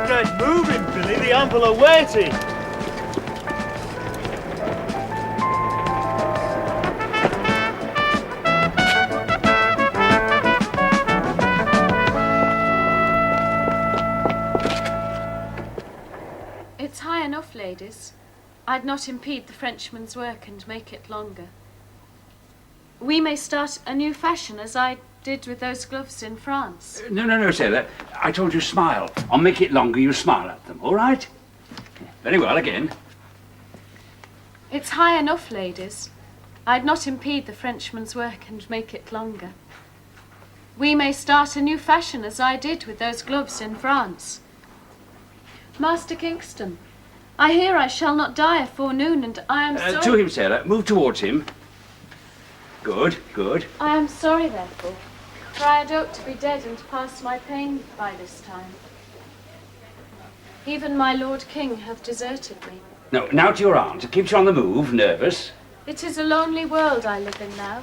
Get moving, Billy. The Anvil are waiting. It's high enough, ladies. I'd not impede the Frenchman's work and make it longer. We may start a new fashion, as I did with those gloves in France. No, sailor. I told you smile. I'll make it longer, you smile at them, all right? Very well, again. It's high enough, ladies. I'd not impede the Frenchman's work and make it longer. We may start a new fashion, as I did with those gloves in France. Master Kingston, I hear I shall not die afore noon, and I am sorry... To him, sailor. Move towards him. Good, good. I am sorry, therefore, for I had hoped to be dead and past my pain by this time. Even my Lord King hath deserted me. No, now to your aunt. It keeps you on the move, nervous. It is a lonely world I live in now.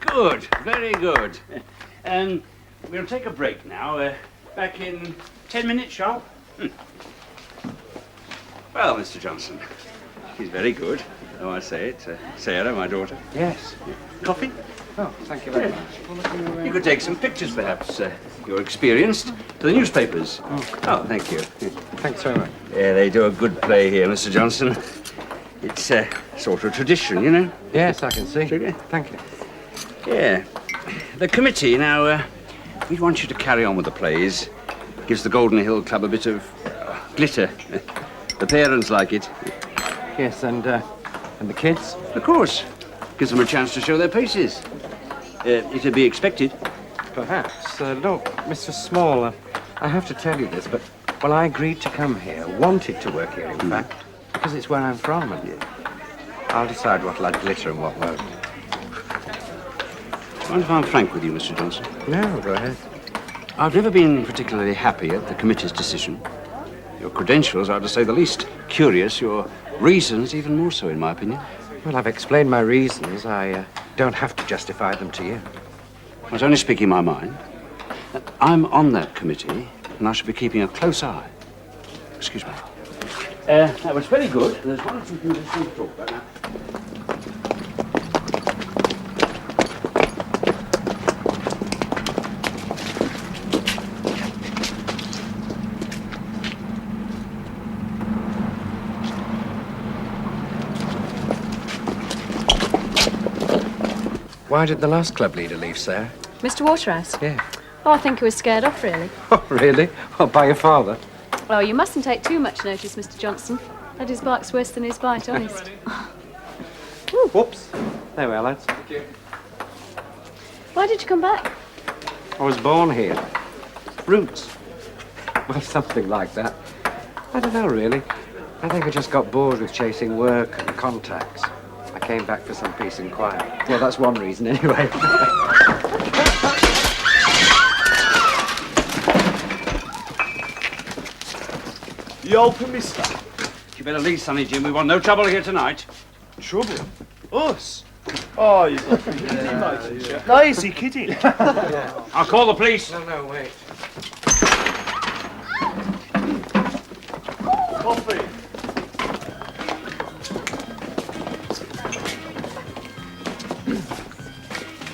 Good, very good. We'll take a break now. Back in 10 minutes, sharp. Well, Mr. Johnson, she's very good, though I say it. Sarah, my daughter. Yes. Coffee? Oh, thank you very much. You could take some pictures, perhaps. You're experienced. To the newspapers. Oh, thank you. Thanks very much. Yeah, they do a good play here, Mr. Johnson. It's sort of tradition, you know. Yes, I can see. Sugar? Thank you. Yeah. The committee, now, we want you to carry on with the plays. Gives the Golden Hill Club a bit of glitter. The parents like it. Yes, and the kids? Of course. Gives them a chance to show their paces. It'd be expected. Perhaps. Look, Mr. Small, I have to tell you this, but when I agreed to come here, wanted to work here, in fact, because it's where I'm from, and I'll decide what'll add glitter and what won't. Mind if I'm frank with you, Mr. Johnson? No, go ahead. I've never been particularly happy at the committee's decision. Your credentials are, to say the least, curious. Your reasons, even more so, in my opinion. Well, I've explained my reasons. I don't have to justify them to you. I was only speaking my mind. I'm on that committee, and I shall be keeping a close eye. Excuse me. That was very good. There's one or two things I should talk about now. Why did the last club leader leave, Sarah? Mr. Waterhouse? Yeah. Oh, I think he was scared off, really. Oh, really? Oh, by your father? Oh, you mustn't take too much notice, Mr. Johnson. That his bark's worse than his bite, honest. Whoops. There we are, lads. Thank you. Why did you come back? I was born here. Roots. Well, something like that. I don't know, really. I think I just got bored with chasing work and contacts. I came back for some peace and quiet. Well, that's one reason, anyway. You open, mister? You better leave, Sonny Jim. We want no trouble here tonight. Trouble? Us? Oh, you've got to be kidding, mate. No, is he kidding? I'll call the police. No, wait. Coffee.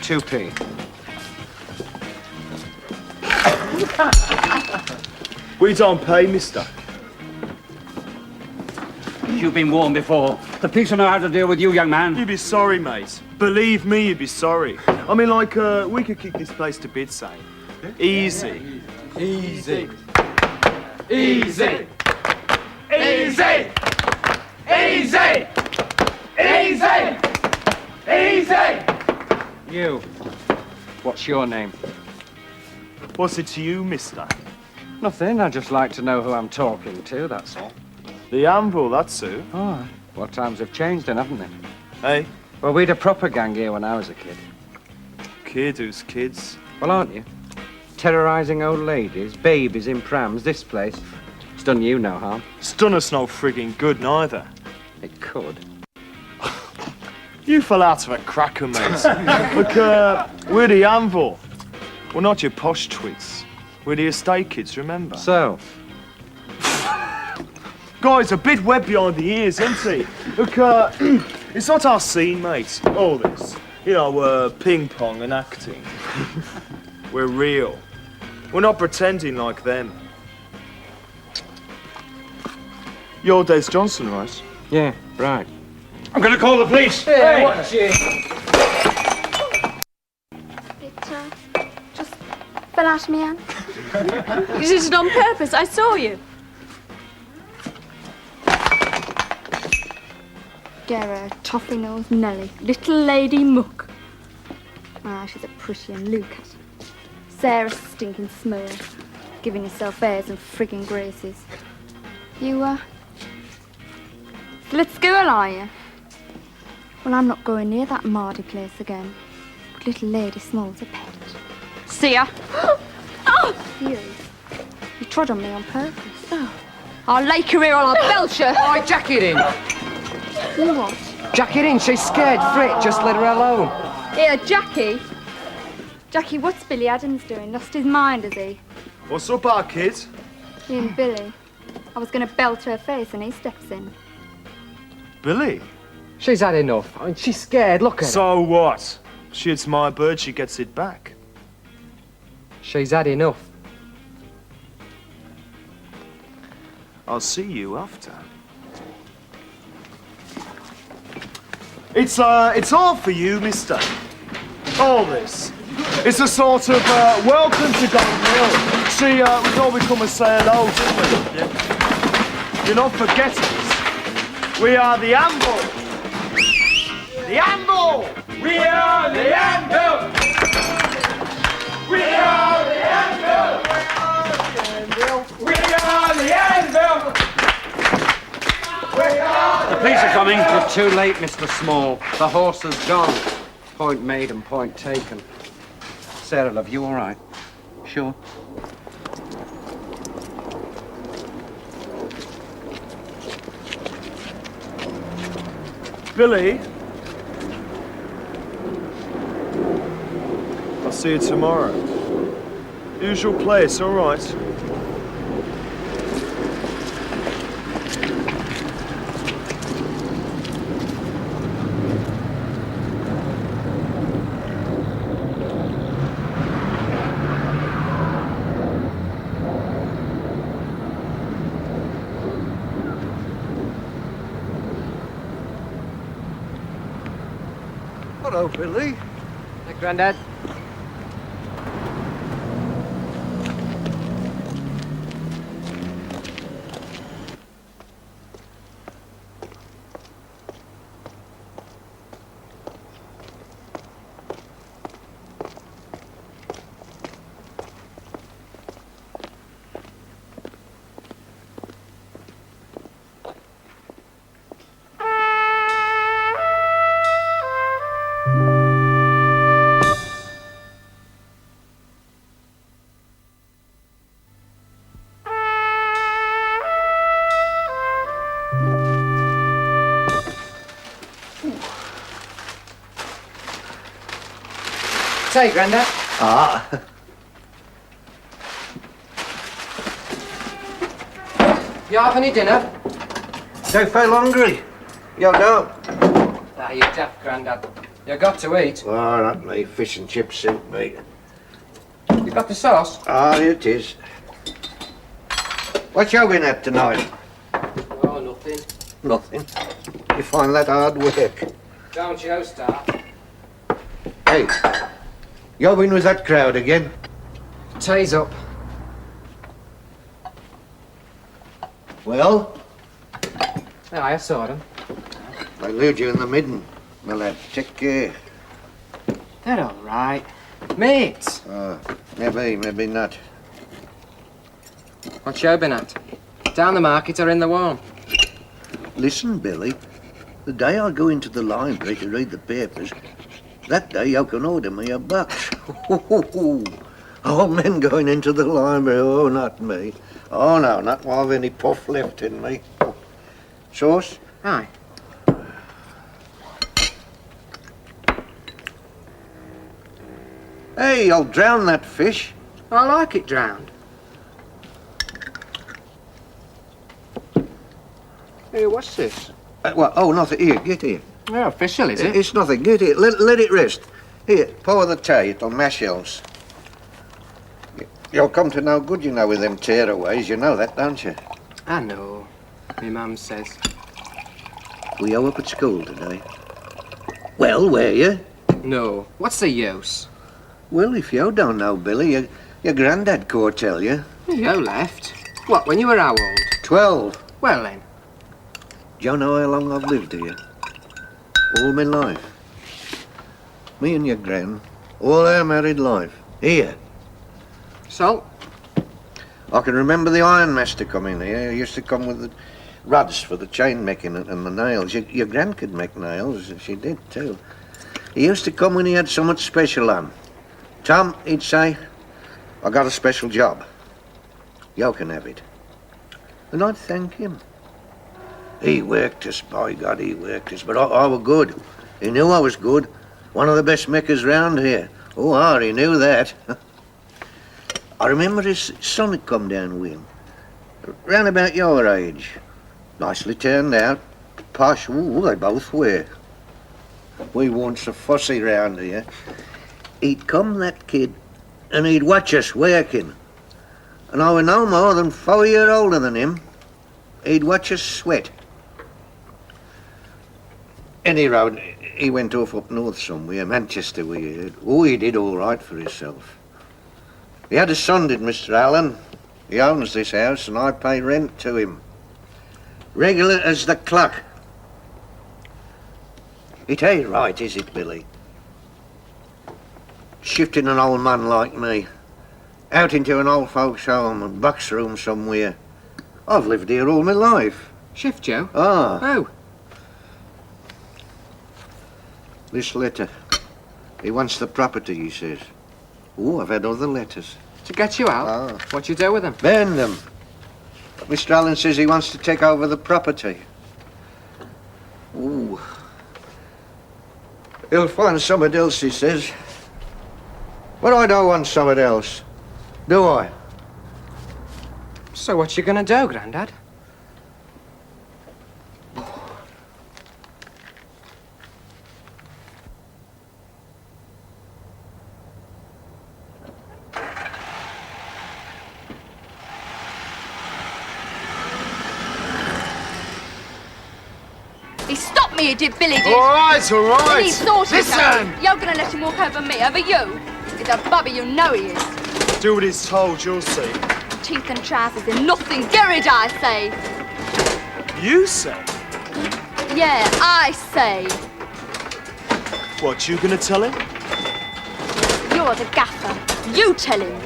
£2p. We don't pay, mister. You've been warned before. The police will know how to deal with you, young man. You'd be sorry, mate. Believe me, you'd be sorry. I mean, like, we could kick this place to bits, say. Easy. Easy. Easy! Easy! Easy! Easy! Easy! You. What's your name? What's it to you, mister? Nothing. I just like to know who I'm talking to, that's all. The Anvil, that's who. Oh, Well, times have changed then, haven't they? Hey, Well, we had a proper gang here when I was a kid. kid who's kids? Well, aren't you? Terrorising old ladies, babies in prams, this place. It's done you no harm. It's done us no frigging good neither. It could. You fell out of a cracker, mate. Look, we're the Anvil. We're not your posh twits. We're the estate kids, remember? So, Guy's a bit wet behind the ears, isn't he? Look, it's not our scene, mate. All this. You know, ping pong and acting. We're real. We're not pretending like them. You're Des Johnson, right? yeah, right. I'm going to call the police. Hey, watch it. It just fell out of my hand. You did it on purpose. I saw you. Gerry, toffee-nosed Nelly, little lady muck. Ah, she's a pretty and look at. Sarah stinking smell, giving herself airs and frigging graces. You, still at school, are you? Well, I'm not going near that mardy place again. But little lady smells a pet. See ya? Oh! You trod on me on purpose. Oh. I'll lake her here or I'll belch her. Oh, jack it in. You what? Jack it in. She's scared. Frit, just let her alone. Here, Jackie. Jackie, what's Billy Adams doing? Lost his mind, has he? What's up, our kid? He and Billy. I was going to belt her face and he steps in. Billy? She's had enough. I mean, she's scared. Look at her. So what? She hits my bird, she gets it back. She's had enough. I'll see you after. It's all for you, mister. All this. It's a sort of welcome to Golden Hill. See, we thought we'd come and say hello, didn't we? Yeah. You're not forgetting us. We are the Anvil. The Anvil! We are the Anvil! We are the Anvil! We are the Anvil! We are The police are coming. You're too late, Mr. Small. The horse has gone. Point made and point taken. Sarah, love, you all right? Sure. Billy? I'll see you tomorrow. Usual place, all right. Hello, Billy. Hey, Grandad. Say, Grandad. Ah. You have any dinner? Don't feel hungry. You don't. Ah, you daft, Grandad. You got to eat. Oh, not me. Fish and chip soup, mate. You got the sauce? Ah, it is. What you been at tonight? Oh, nothing. Nothing. You find that hard work. Don't you start. Hey, you been with that crowd again? Tay's up. Well, Aye, I saw them. I leave you in the midden, my lad. Take care. They're all right. Mates. Maybe not. What you been at? Down the market or in the warm? Listen, Billy. The day I go into the library to read the papers, that day you can order me a box. Old men going into the library, oh, not me. Oh, no, not while I've any puff left in me. Sauce? Aye. Hey, I'll drown that fish. I like it drowned. Hey, what's this? What? Oh, nothing. Here, get here. Oh, official, is it? It's nothing. Get here. Let it rest. Here, pour the tea. It'll mash else. You'll come to no good, you know, with them tearaways. You know that, don't you? I know. My mum says. Were you up at school today? Well, were you? No. What's the use? Well, if you don't know, Billy, your granddad could tell you. You left. What, when you were how old? 12. Well then. Do you know how long I've lived here? All my life. Me and your gran, all our married life. Here. So? I can remember the ironmaster coming here. He used to come with the rods for the chain making and the nails. Your gran could make nails. She did, too. He used to come when he had something special on. Tom, he'd say, I got a special job. You can have it. And I'd thank him. He worked us, by God, he worked us. But I was good. He knew I was good. One of the best makers round here. Oh, he knew that. I remember his son had come down with him. Round about your age. Nicely turned out. Posh, ooh, they both were. We weren't so fussy round here. He'd come, that kid, and he'd watch us working. And I were no more than 4 years older than him. He'd watch us sweat. Any road, he went off up north somewhere, Manchester we heard. Oh, he did all right for himself. He had a son, did Mr. Allen. He owns this house and I pay rent to him. Regular as the clock. It ain't right, is it, Billy? Shifting an old man like me out into an old folks' home and box room somewhere. I've lived here all my life. Shift, Joe? Ah. Oh. This letter. He wants the property, he says. Oh, I've had other letters. To get you out? Ah. What you do with them? Burn them. But Mr. Allen says he wants to take over the property. Ooh. He'll find somebody else, he says. But I don't want somebody else. Do I? So what you gonna do, Grandad? He stopped me, he did, Billy did. All right, all right. And he sorted Listen! out. You're gonna let him walk over me, over you? He's a bubby, you know he is. Do what he's told, you'll see. Teeth and trousers and nothing. Gerry, I say. You say? Yeah, I say. What, you gonna tell him? You're the gaffer. You tell him.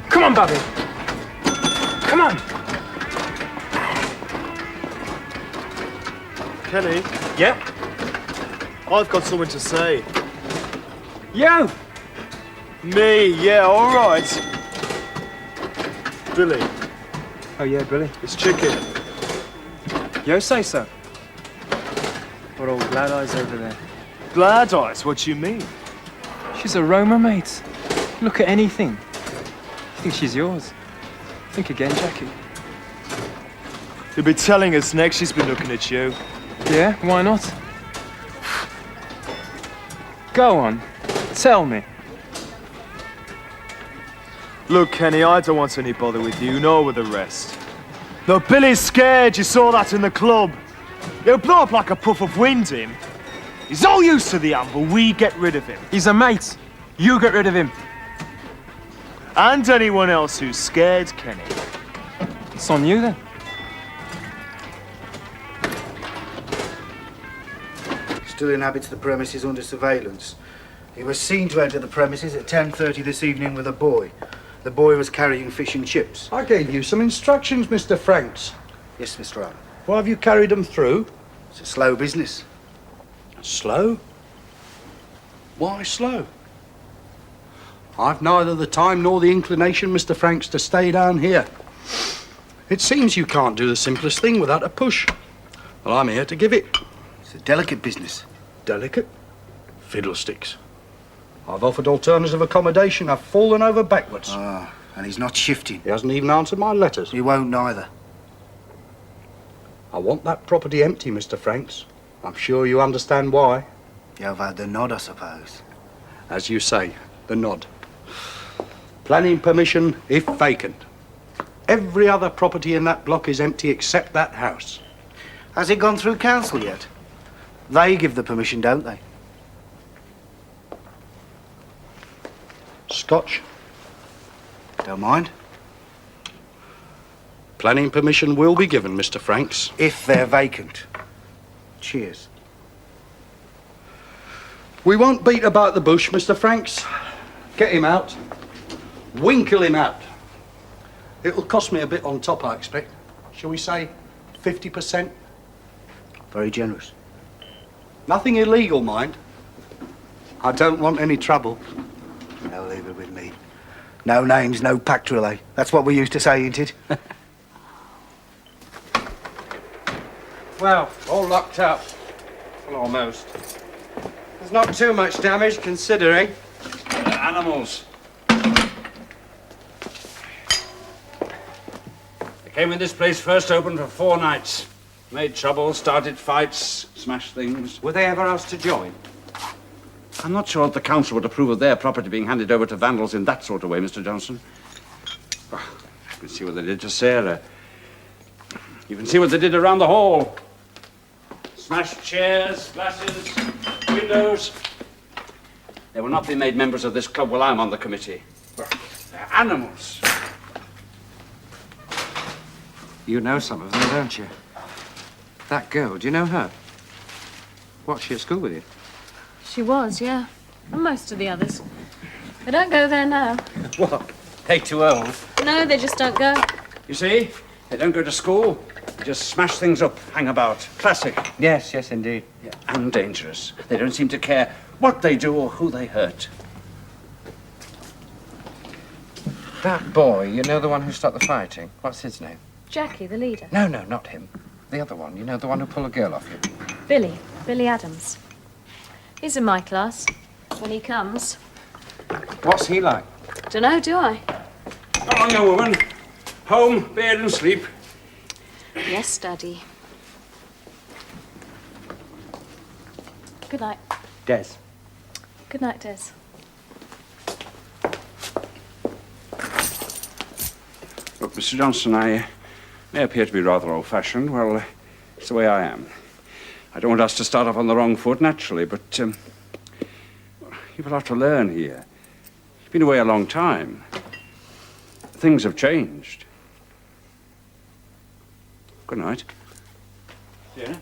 Come on, Bobby. Come on. Kenny, Yeah? I've got something to say. You! Me, yeah, all right. Billy, Oh yeah, Billy. it's chicken. You say so. What old Glad Eyes over there? Glad eyes, what you mean? She's a Roma, mate. Look at anything. You think she's yours? Think again, Jackie. You'll be telling us next she's been looking at you. Yeah, why not? Go on, tell me. Look, Kenny, I don't want any bother with you, nor with the rest. No, Billy's scared, you saw that in the club. He'll blow up like a puff of wind, him. He's all used to the Anvil, we get rid of him. He's a mate. You get rid of him. And anyone else who's scared, Kenny. It's on you then. Still inhabits the premises under surveillance. He was seen to enter the premises at 10:30 this evening with a boy. The boy was carrying fish and chips. I gave you some instructions, Mr. Franks. Yes, Mr. Allen. Why have you carried them through? It's a slow business. Slow? Why slow? I've neither the time nor the inclination, Mr. Franks, to stay down here. It seems you can't do the simplest thing without a push. Well, I'm here to give it. It's a delicate business. Delicate? Fiddlesticks. I've offered alternative accommodation. I've fallen over backwards. Ah, and he's not shifting. He hasn't even answered my letters. He won't neither. I want that property empty, Mr. Franks. I'm sure you understand why. You've had the nod, I suppose. As you say, the nod. Planning permission if vacant. Every other property in that block is empty except that house. Has it gone through council yet? They give the permission, don't they? Scotch. Don't mind. Planning permission will be given, Mr. Franks. If they're vacant. Cheers. We won't beat about the bush, Mr. Franks. Get him out. Winkle him out. It'll cost me a bit on top, I expect. Shall we say 50%? Very generous. Nothing illegal, mind. I don't want any trouble. They'll leave it with me. No names, no pact relay. That's what we used to say, ain't it? Well, all locked up. Well, almost. There's not too much damage, considering. Animals. They came when this place first opened for 4 nights. Made trouble, started fights, smashed things. Were they ever asked to join? I'm not sure that the council would approve of their property being handed over to vandals in that sort of way, Mr. Johnson. Oh, you can see what they did to Sarah. You can see what they did around the hall. Smashed chairs, glasses, windows. They will not be made members of this club while I'm on the committee. They're animals. You know some of them, don't you? That girl, do you know her? What's she at school with you? She was, yeah. And most of the others. They don't go there now. What? They too old? No, they just don't go. You see? They don't go to school. They just smash things up, hang about. Classic. Yes, yes, indeed. Yeah, and dangerous. They don't seem to care what they do or who they hurt. That boy, you know, the one who stopped the fighting? What's his name? Jackie, the leader. No, no, not him. The other one, you know, the one who pulled a girl off you. Billy Adams. He's in my class. When he comes. What's he like? Dunno, do I? Come on, young woman. Home, bed and sleep. Yes, Daddy. Good night. Des. Good night, Des. Look, Mr. Johnson, I may appear to be rather old-fashioned. Well, it's the way I am. I don't want us to start off on the wrong foot, naturally, but you've a lot to learn here. You've been away a long time. Things have changed. Good night. Yeah?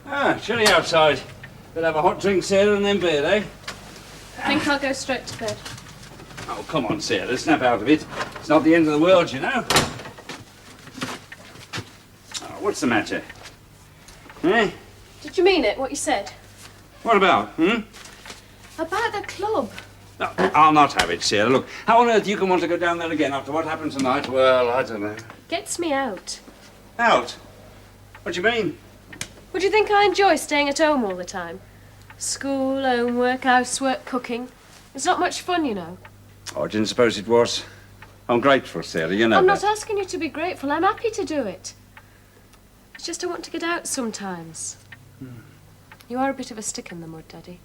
Ah, chilly outside. Better have a hot drink, Sarah, and then bed, eh? I think I'll go straight to bed. Oh, come on, Sarah, snap out of it. It's not the end of the world, you know. Oh, what's the matter? Eh? Did you mean it, what you said? What about, About the club. No, I'll not have it, Sarah. Look, how on earth you can want to go down there again after what happened tonight? Well, I don't know. Gets me out. Out? What do you mean? Would you think I enjoy staying at home all the time? School, homework, housework, cooking. It's not much fun, you know. Oh, I didn't suppose it was. I'm grateful, Sarah, you know I'm that. not asking you to be grateful. I'm happy to do it. It's just I want to get out sometimes. You are a bit of a stick in the mud, Daddy.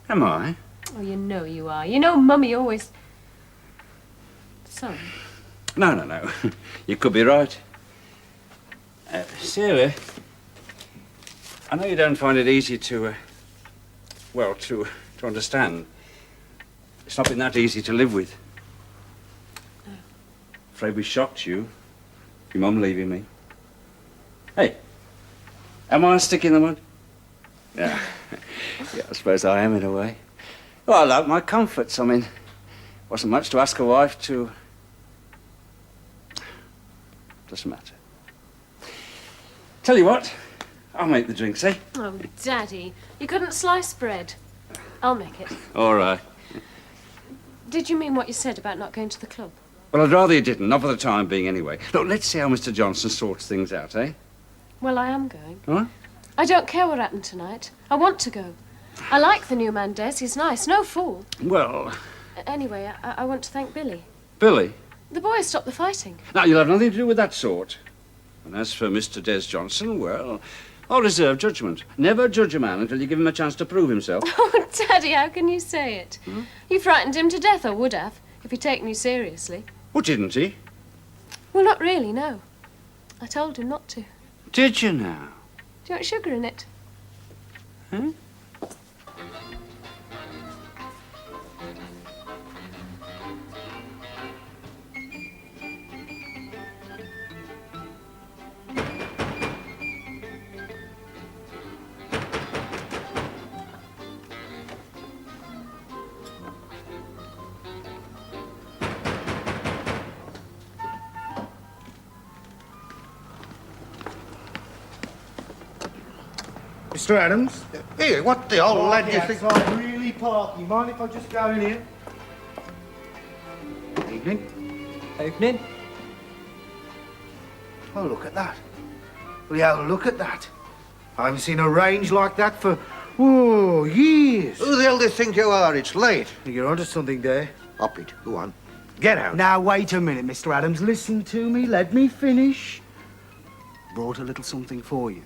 Am I? Oh, you know you are. You know Mummy always... Sorry. No. You could be right. Sarah, I know you don't find it easy to understand. It's not been that easy to live with. No. Afraid we shocked you. Your mum leaving me. Hey, am I a stick in the mud? Yeah. Yeah, I suppose I am in a way. Well, I like my comforts. I mean, wasn't much to ask a wife to... Doesn't matter. Tell you what, I'll make the drinks, eh? Oh, Daddy, you couldn't slice bread. I'll make it. All right. Did you mean what you said about not going to the club? Well, I'd rather you didn't, not for the time being anyway. Look, let's see how Mr. Johnson sorts things out, eh? Well, I am going. What? I don't care what happened tonight. I want to go. I like the new man, Des. He's nice. No fool. Well... Anyway, I want to thank Billy. Billy? The boys stopped the fighting. Now, you'll have nothing to do with that sort. And as for Mr. Des Johnson, well, I'll reserve judgment. Never judge a man until you give him a chance to prove himself. Oh, Daddy, how can you say it? You frightened him to death, or would have, if he'd taken you seriously. Well, didn't he? Well, not really, no. I told him not to. Did you now? Do you want sugar in it? Huh? Mr. Adams? Here, what the old lad do you think? I'm really parky. Mind if I just go in here? Evening. Evening. Oh, look at that. Will you have a look at that? I haven't seen a range like that for, whoa, years. Who the hell do you think you are? It's late. You're onto something there. Up it. Go on. Get out. Now, wait a minute, Mr. Adams. Listen to me. Let me finish. Brought a little something for you.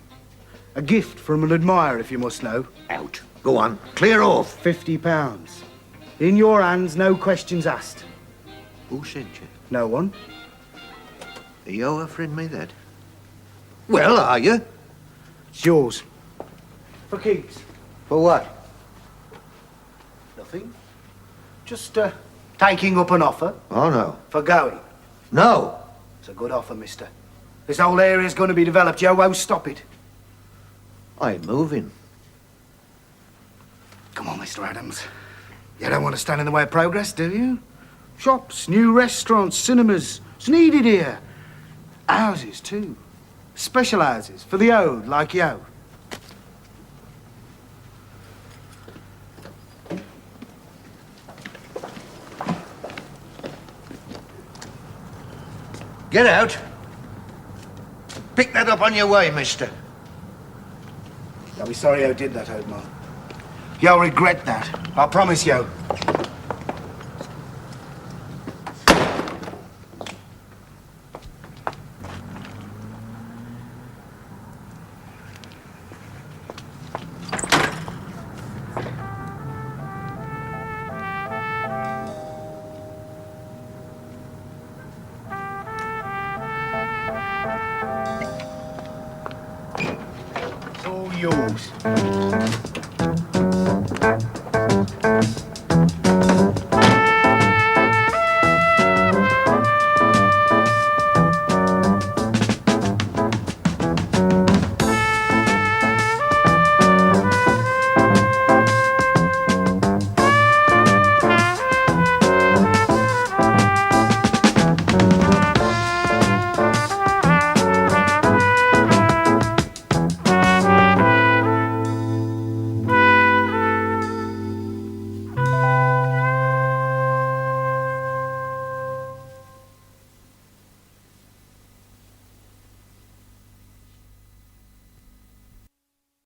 A gift from an admirer, if you must know. Out. Go on. Clear off. £50. In your hands, no questions asked. Who sent you? No one. Are you offering me that? Well, are you? It's yours. For keeps. For what? Nothing. Just, taking up an offer. Oh, no. For going. No. It's a good offer, mister. This whole area's going to be developed. You won't stop it. I'm moving. Come on, Mr. Adams. You don't want to stand in the way of progress, do you? Shops, new restaurants, cinemas. It's needed here. Houses, too. Special houses for the old, like you. Get out. Pick that up on your way, mister. You'll be sorry I did that, old man. You'll regret that. I promise you. It's all yours.